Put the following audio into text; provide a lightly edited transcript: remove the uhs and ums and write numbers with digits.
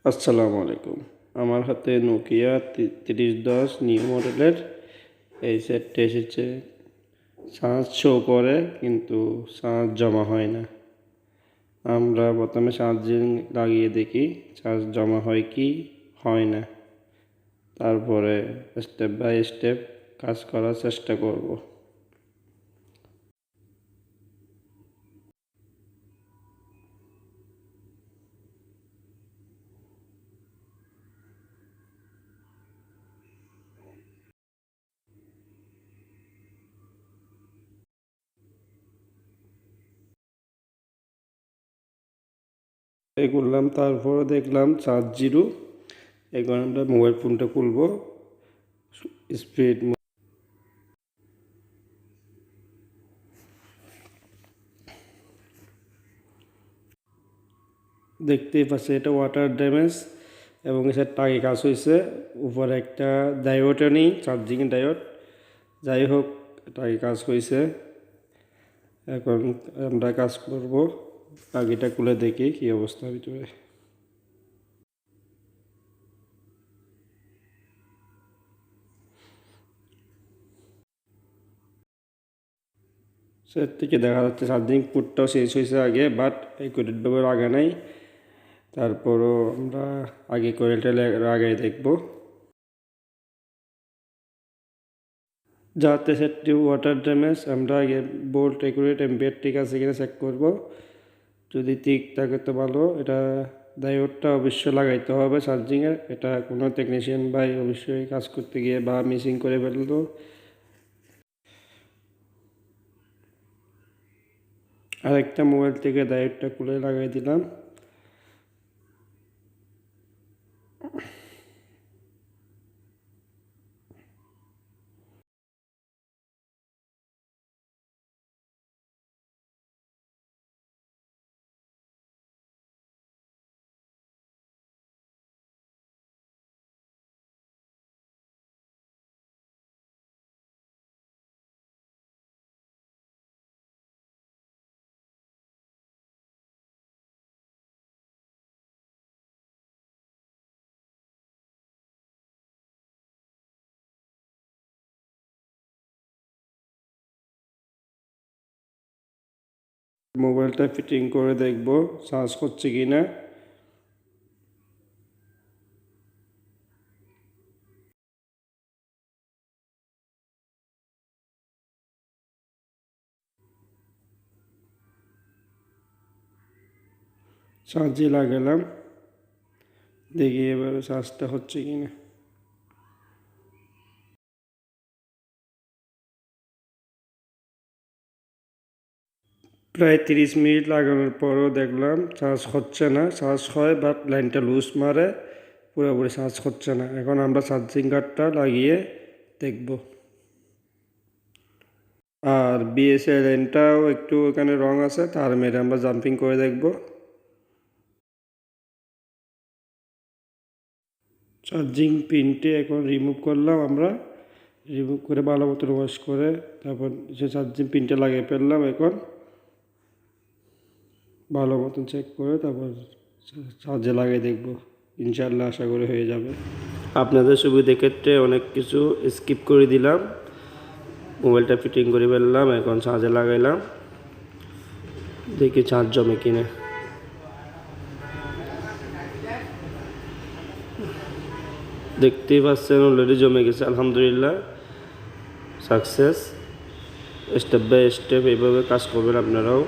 আসসালামু আলাইকুম। আমার হাতে নোকিয়া 3010 নিউ মডেলের এই সেটটি এসেছে। চার্জ শো করে কিন্তু চার্জ জমা হয় না। আমরা প্রথমে চার্জিং লাগিয়ে দেখি চার্জ জমা হয় কি হয় না, তারপরে স্টেপ বাই স্টেপ কাজ করার চেষ্টা করব। এই করলাম, তারপরে দেখলাম চার্জ জিরো। এখন আমরা মোবাইল ফোনটা খুলব। স্পিড দেখতেই পাচ্ছি এটা ওয়াটার ড্যামেজ এবং এসে টাকে কাজ হয়েছে। উপরে একটা ডায়োডও নেই, চার্জিং ডায়োড। যাই হোক, টাকে কাজ হয়েছে। এখন আমরা কাজ করব। টাকিটা খুলে দেখি কি অবস্থা ভিতরে। সেট থেকে দেখা যাচ্ছে চার্জিং পোর্টটাও শেষ হয়েছে আগে, বাট এই কোয়েলটা আগে নাই। তারপরও আমরা আগে কোয়েলটা আগে দেখব, যাতে সেটটি ওয়াটার ড্যামেজ। আমরা আগে বোল্ট একুরেট এম্পিয়ার ঠিক আছে কিনা চেক করব। যদি ঠিক থাকে তো ভালো। এটা ডায়োডটা অবশ্যই লাগাইতে হবে চার্জিংয়ের। এটা কোনো টেকনিশিয়ান ভাই অবশ্যই কাজ করতে গিয়ে বা মিসিং করে ফেললো। আরেকটা মোবাইল থেকে ডায়োডটা খুলে লাগাই দিলাম। মোবাইলটা ফিটিং করে দেখব চার্জ হচ্ছে কি না। চার্জে লাগালাম, দেখি এবার চার্জটা হচ্ছে কি না। প্রায় 30 মিনিট লাগানোর পরও দেখলাম চার্জ হচ্ছে না। চার্জ হয় বাট লাইনটা লুজ মারে, পুরোপুরি চার্জ হচ্ছে না। এখন আমরা চার্জিং কার্ডটা লাগিয়ে দেখব। আর বিএসএ লাইনটাও একটু এখানে রং আছে, তার মেরে আমরা জাম্পিং করে দেখব। চার্জিং পিনটি এখন রিমুভ করলাম আমরা। রিমুভ করে ভালো মতো ওয়াশ করে তারপর সে চার্জিং পিনটা লাগিয়ে ফেললাম। এখন ভালো মতন চেক করে তারপর চার্জে লাগিয়ে দেখব। ইনশাআল্লাহ আশা করি হয়ে যাবে। আপনাদের সুবিধা ক্ষেত্রে অনেক কিছু স্কিপ করে দিলাম। মোবাইলটা ফিটিং করে ফেললাম, এখন চার্জে লাগাইলাম, দেখি চার্জ জমে কিনা। দেখতেই পাচ্ছেন অলরেডি জমে গেছে, আলহামদুলিল্লাহ সাকসেস। স্টেপ বাই স্টেপ এইভাবে কাজ করবেন আপনারাও।